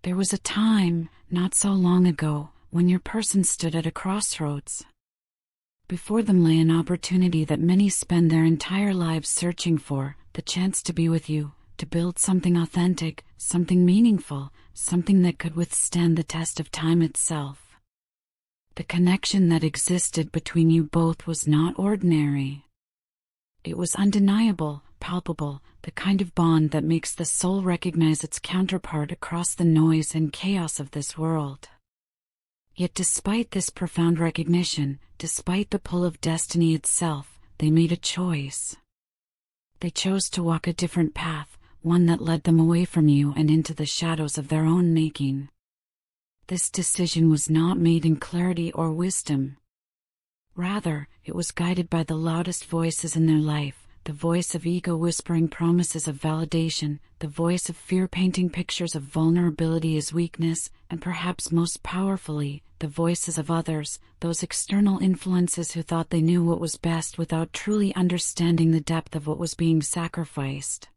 There was a time, not so long ago, when your person stood at a crossroads. Before them lay an opportunity that many spend their entire lives searching for, the chance to be with you, to build something authentic, something meaningful, something that could withstand the test of time itself. The connection that existed between you both was not ordinary. It was undeniable, palpable, the kind of bond that makes the soul recognize its counterpart across the noise and chaos of this world. Yet despite this profound recognition, despite the pull of destiny itself, they made a choice. They chose to walk a different path, one that led them away from you and into the shadows of their own making. This decision was not made in clarity or wisdom. Rather, it was guided by the loudest voices in their life, the voice of ego whispering promises of validation, the voice of fear painting pictures of vulnerability as weakness, and perhaps most powerfully, the voices of others, those external influences who thought they knew what was best without truly understanding the depth of what was being sacrificed.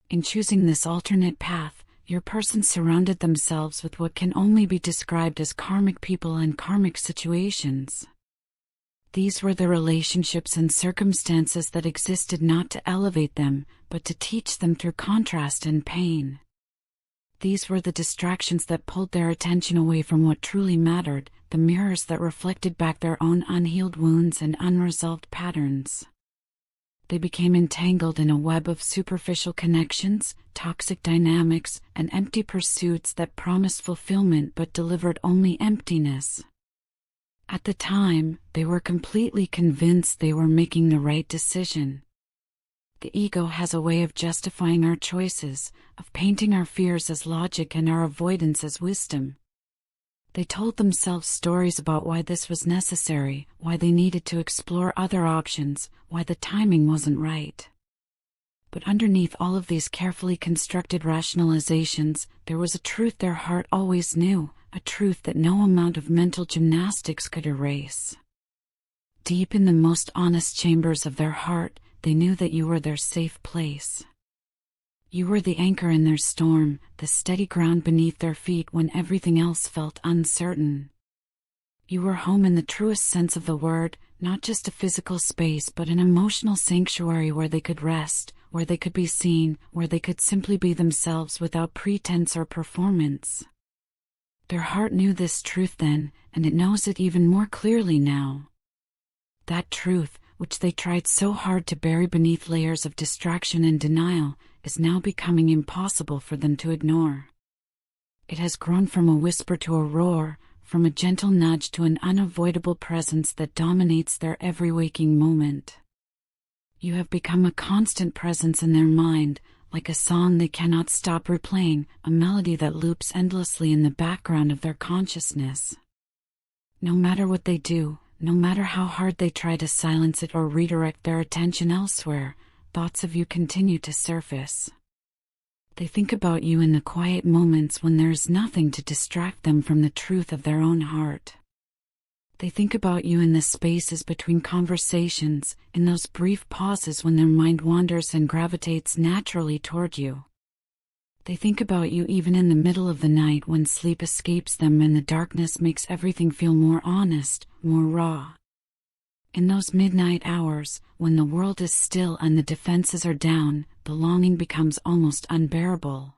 In choosing this alternate path, your person surrounded themselves with what can only be described as karmic people and karmic situations. These were the relationships and circumstances that existed not to elevate them, but to teach them through contrast and pain. These were the distractions that pulled their attention away from what truly mattered, the mirrors that reflected back their own unhealed wounds and unresolved patterns. They became entangled in a web of superficial connections, toxic dynamics, and empty pursuits that promised fulfillment but delivered only emptiness. At the time, they were completely convinced they were making the right decision. The ego has a way of justifying our choices, of painting our fears as logic and our avoidance as wisdom. They told themselves stories about why this was necessary, why they needed to explore other options, why the timing wasn't right. But underneath all of these carefully constructed rationalizations, there was a truth their heart always knew, a truth that no amount of mental gymnastics could erase. Deep in the most honest chambers of their heart, they knew that you were their safe place. You were the anchor in their storm, the steady ground beneath their feet when everything else felt uncertain. You were home in the truest sense of the word, not just a physical space but an emotional sanctuary where they could rest, where they could be seen, where they could simply be themselves without pretense or performance. Their heart knew this truth then, and it knows it even more clearly now. That truth, which they tried so hard to bury beneath layers of distraction and denial, is now becoming impossible for them to ignore. It has grown from a whisper to a roar, from a gentle nudge to an unavoidable presence that dominates their every waking moment. You have become a constant presence in their mind, like a song they cannot stop replaying, a melody that loops endlessly in the background of their consciousness. No matter what they do, no matter how hard they try to silence it or redirect their attention elsewhere, thoughts of you continue to surface. They think about you in the quiet moments when there is nothing to distract them from the truth of their own heart. They think about you in the spaces between conversations, in those brief pauses when their mind wanders and gravitates naturally toward you. They think about you even in the middle of the night when sleep escapes them and the darkness makes everything feel more honest, more raw. In those midnight hours, when the world is still and the defenses are down, the longing becomes almost unbearable.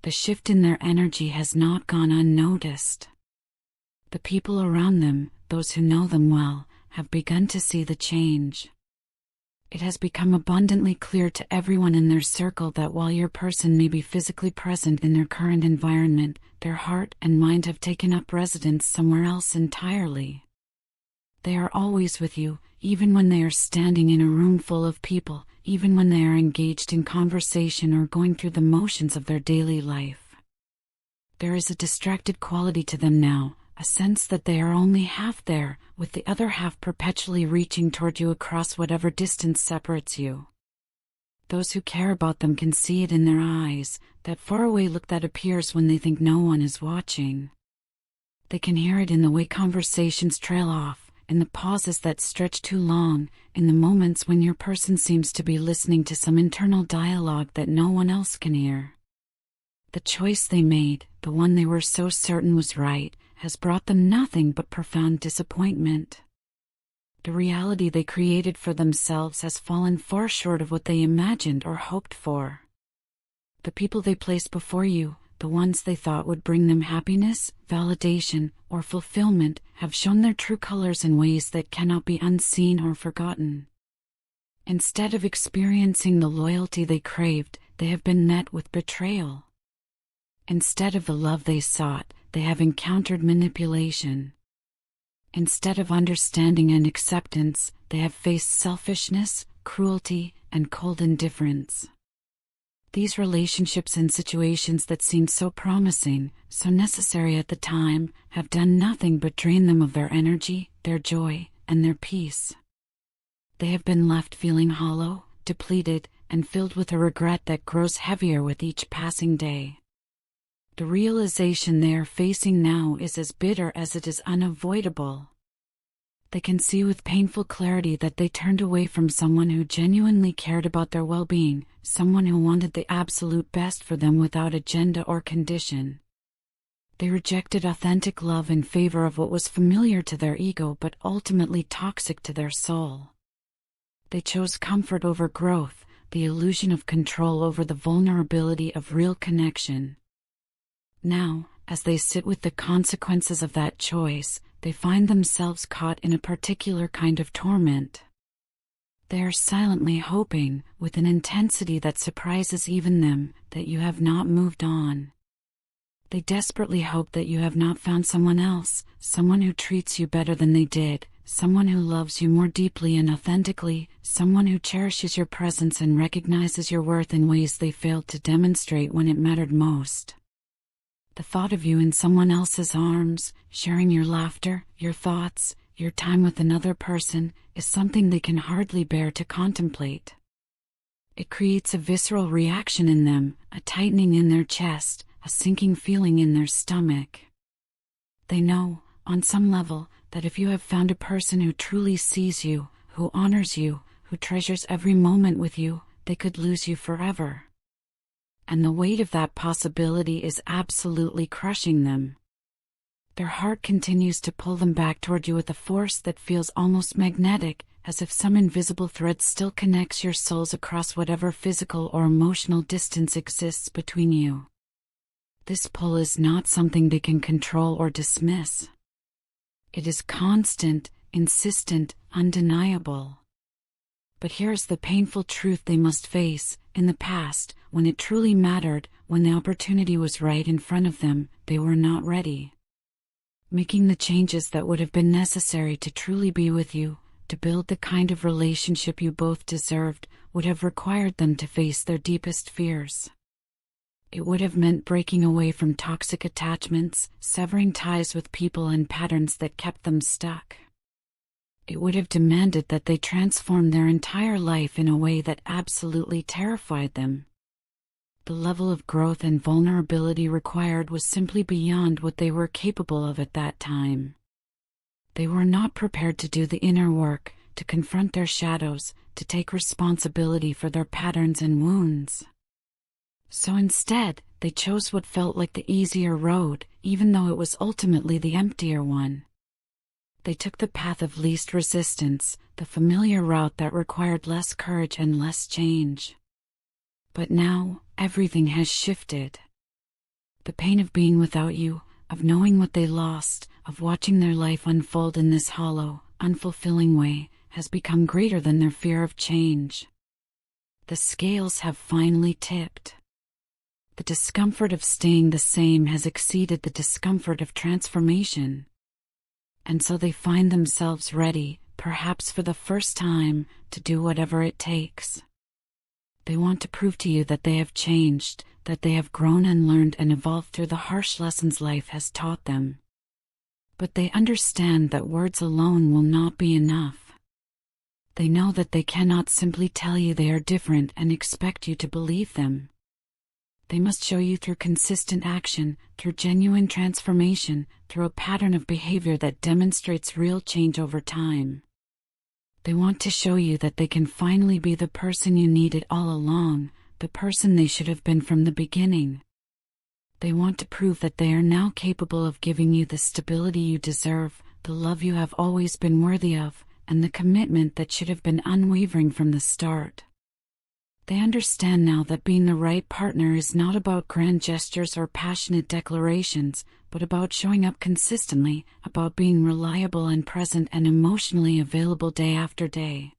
The shift in their energy has not gone unnoticed. The people around them, those who know them well, have begun to see the change. It has become abundantly clear to everyone in their circle that while your person may be physically present in their current environment, their heart and mind have taken up residence somewhere else entirely. They are always with you, even when they are standing in a room full of people, even when they are engaged in conversation or going through the motions of their daily life. There is a distracted quality to them now, a sense that they are only half there, with the other half perpetually reaching toward you across whatever distance separates you. Those who care about them can see it in their eyes, that faraway look that appears when they think no one is watching. They can hear it in the way conversations trail off, in the pauses that stretch too long, in the moments when your person seems to be listening to some internal dialogue that no one else can hear. The choice they made, the one they were so certain was right, has brought them nothing but profound disappointment. The reality they created for themselves has fallen far short of what they imagined or hoped for. The people they placed before you, the ones they thought would bring them happiness, validation, or fulfillment, have shown their true colors in ways that cannot be unseen or forgotten. Instead of experiencing the loyalty they craved, they have been met with betrayal. Instead of the love they sought, they have encountered manipulation. Instead of understanding and acceptance, they have faced selfishness, cruelty, and cold indifference. These relationships and situations that seemed so promising, so necessary at the time, have done nothing but drain them of their energy, their joy, and their peace. They have been left feeling hollow, depleted, and filled with a regret that grows heavier with each passing day. The realization they are facing now is as bitter as it is unavoidable. They can see with painful clarity that they turned away from someone who genuinely cared about their well-being, someone who wanted the absolute best for them without agenda or condition. They rejected authentic love in favor of what was familiar to their ego but ultimately toxic to their soul. They chose comfort over growth, the illusion of control over the vulnerability of real connection. Now, as they sit with the consequences of that choice, they find themselves caught in a particular kind of torment. They are silently hoping, with an intensity that surprises even them, that you have not moved on. They desperately hope that you have not found someone else, someone who treats you better than they did, someone who loves you more deeply and authentically, someone who cherishes your presence and recognizes your worth in ways they failed to demonstrate when it mattered most. The thought of you in someone else's arms, sharing your laughter, your thoughts, your time with another person, is something they can hardly bear to contemplate. It creates a visceral reaction in them, a tightening in their chest, a sinking feeling in their stomach. They know, on some level, that if you have found a person who truly sees you, who honors you, who treasures every moment with you, they could lose you forever. And the weight of that possibility is absolutely crushing them. Their heart continues to pull them back toward you with a force that feels almost magnetic, as if some invisible thread still connects your souls across whatever physical or emotional distance exists between you. This pull is not something they can control or dismiss. It is constant, insistent, undeniable. But here's the painful truth they must face: in the past, when it truly mattered, when the opportunity was right in front of them, they were not ready. Making the changes that would have been necessary to truly be with you, to build the kind of relationship you both deserved, would have required them to face their deepest fears. It would have meant breaking away from toxic attachments, severing ties with people and patterns that kept them stuck. It would have demanded that they transform their entire life in a way that absolutely terrified them. The level of growth and vulnerability required was simply beyond what they were capable of at that time. They were not prepared to do the inner work, to confront their shadows, to take responsibility for their patterns and wounds. So instead, they chose what felt like the easier road, even though it was ultimately the emptier one. They took the path of least resistance, the familiar route that required less courage and less change. But now, everything has shifted. The pain of being without you, of knowing what they lost, of watching their life unfold in this hollow, unfulfilling way, has become greater than their fear of change. The scales have finally tipped. The discomfort of staying the same has exceeded the discomfort of transformation. And so they find themselves ready, perhaps for the first time, to do whatever it takes. They want to prove to you that they have changed, that they have grown and learned and evolved through the harsh lessons life has taught them. But they understand that words alone will not be enough. They know that they cannot simply tell you they are different and expect you to believe them. They must show you through consistent action, through genuine transformation, through a pattern of behavior that demonstrates real change over time. They want to show you that they can finally be the person you needed all along, the person they should have been from the beginning. They want to prove that they are now capable of giving you the stability you deserve, the love you have always been worthy of, and the commitment that should have been unwavering from the start. They understand now that being the right partner is not about grand gestures or passionate declarations, but about showing up consistently, about being reliable and present and emotionally available day after day.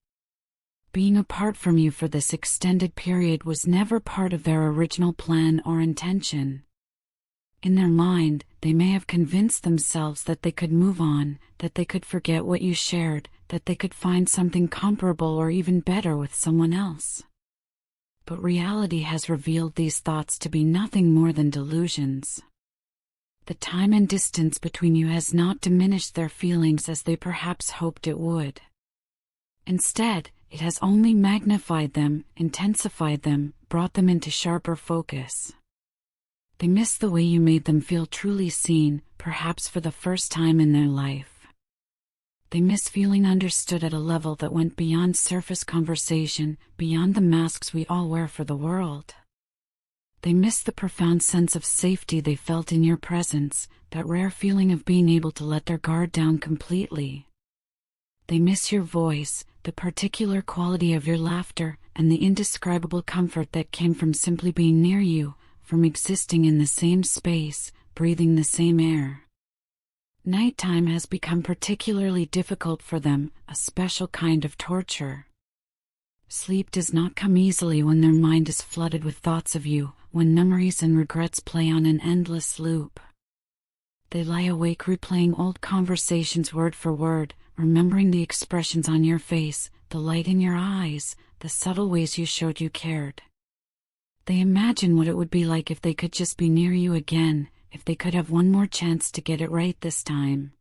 Being apart from you for this extended period was never part of their original plan or intention. In their mind, they may have convinced themselves that they could move on, that they could forget what you shared, that they could find something comparable or even better with someone else. But reality has revealed these thoughts to be nothing more than delusions. The time and distance between you has not diminished their feelings as they perhaps hoped it would. Instead, it has only magnified them, intensified them, brought them into sharper focus. They miss the way you made them feel truly seen, perhaps for the first time in their life. They miss feeling understood at a level that went beyond surface conversation, beyond the masks we all wear for the world. They miss the profound sense of safety they felt in your presence, that rare feeling of being able to let their guard down completely. They miss your voice, the particular quality of your laughter, and the indescribable comfort that came from simply being near you, from existing in the same space, breathing the same air. Nighttime has become particularly difficult for them, a special kind of torture. Sleep does not come easily when their mind is flooded with thoughts of you, when memories and regrets play on an endless loop. They lie awake replaying old conversations word for word, remembering the expressions on your face, the light in your eyes, the subtle ways you showed you cared. They imagine what it would be like if they could just be near you again, if they could have one more chance to get it right this time.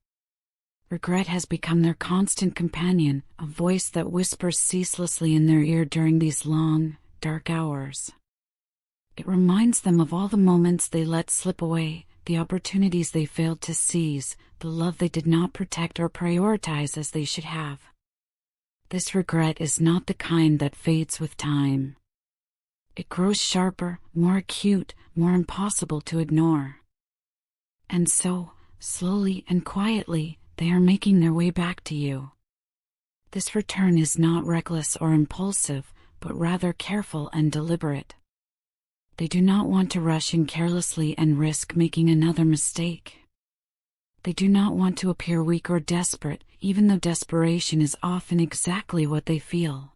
Regret has become their constant companion, a voice that whispers ceaselessly in their ear during these long, dark hours. It reminds them of all the moments they let slip away, the opportunities they failed to seize, the love they did not protect or prioritize as they should have. This regret is not the kind that fades with time. It grows sharper, more acute, more impossible to ignore. And so, slowly and quietly, they are making their way back to you. This return is not reckless or impulsive, but rather careful and deliberate. They do not want to rush in carelessly and risk making another mistake. They do not want to appear weak or desperate, even though desperation is often exactly what they feel.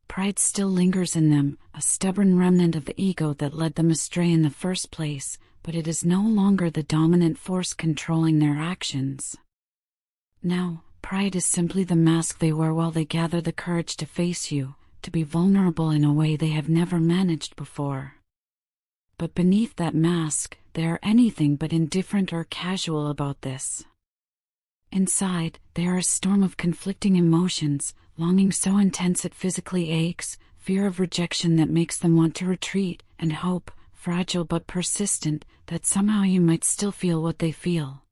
Pride still lingers in them, a stubborn remnant of the ego that led them astray in the first place, but it is no longer the dominant force controlling their actions. Now, pride is simply the mask they wear while they gather the courage to face you, to be vulnerable in a way they have never managed before. But beneath that mask, they are anything but indifferent or casual about this. Inside, they are a storm of conflicting emotions, longing so intense it physically aches, fear of rejection that makes them want to retreat, and hope, fragile but persistent, that somehow you might still feel what they feel.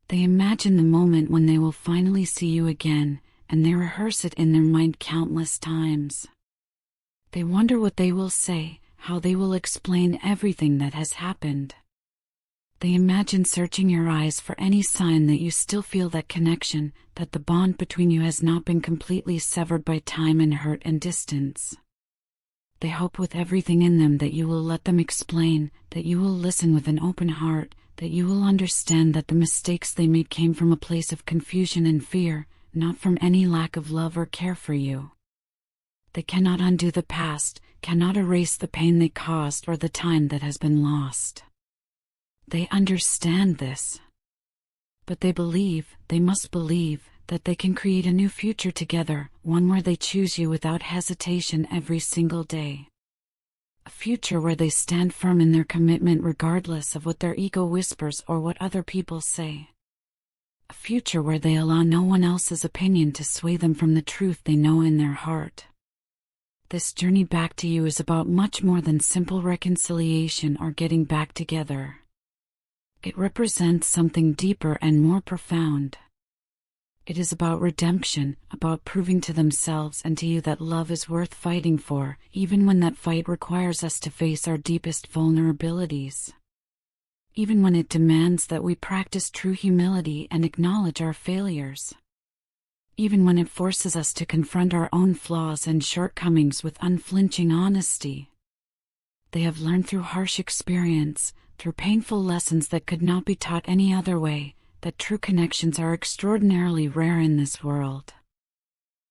They imagine the moment when they will finally see you again, and they rehearse it in their mind countless times. They wonder what they will say, how they will explain everything that has happened. They imagine searching your eyes for any sign that you still feel that connection, that the bond between you has not been completely severed by time and hurt and distance. They hope with everything in them that you will let them explain, that you will listen with an open heart, that you will understand that the mistakes they made came from a place of confusion and fear, not from any lack of love or care for you. They cannot undo the past, cannot erase the pain they caused or the time that has been lost. They understand this. But they must believe, that they can create a new future together, one where they choose you without hesitation every single day. A future where they stand firm in their commitment regardless of what their ego whispers or what other people say. A future where they allow no one else's opinion to sway them from the truth they know in their heart. This journey back to you is about much more than simple reconciliation or getting back together. It represents something deeper and more profound. It is about redemption, about proving to themselves and to you that love is worth fighting for, even when that fight requires us to face our deepest vulnerabilities. even when it demands that we practice true humility and acknowledge our failures. Even when it forces us to confront our own flaws and shortcomings with unflinching honesty. They have learned through harsh experience, through painful lessons that could not be taught any other way, that true connections are extraordinarily rare in this world.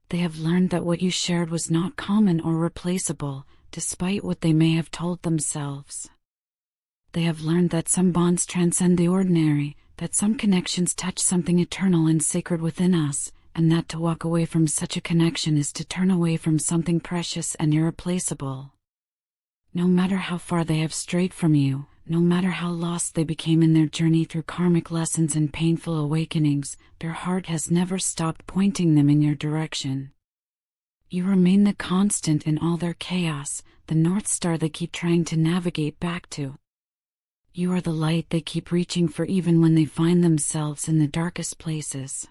They have learned that what you shared was not common or replaceable, despite what they may have told themselves. They have learned that some bonds transcend the ordinary, that some connections touch something eternal and sacred within us, and that to walk away from such a connection is to turn away from something precious and irreplaceable. No matter how far they have strayed from you, no matter how lost they became in their journey through karmic lessons and painful awakenings, their heart has never stopped pointing them in your direction. You remain the constant in all their chaos, the North Star they keep trying to navigate back to. You are the light they keep reaching for even when they find themselves in the darkest places.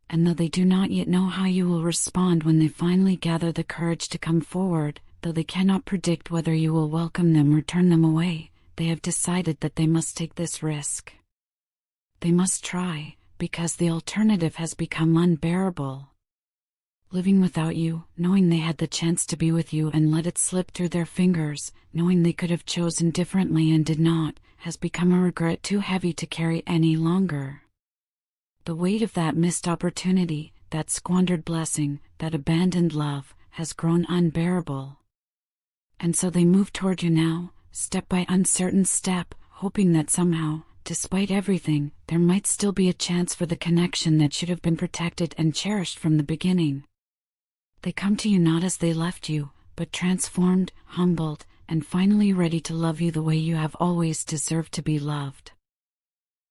And though they do not yet know how you will respond when they finally gather the courage to come forward, though they cannot predict whether you will welcome them or turn them away, they have decided that they must take this risk. They must try, because the alternative has become unbearable. Living without you, knowing they had the chance to be with you and let it slip through their fingers, knowing they could have chosen differently and did not, has become a regret too heavy to carry any longer. The weight of that missed opportunity, that squandered blessing, that abandoned love, has grown unbearable. And so they move toward you now, step by uncertain step, hoping that somehow, despite everything, there might still be a chance for the connection that should have been protected and cherished from the beginning. They come to you not as they left you, but transformed, humbled, and finally ready to love you the way you have always deserved to be loved.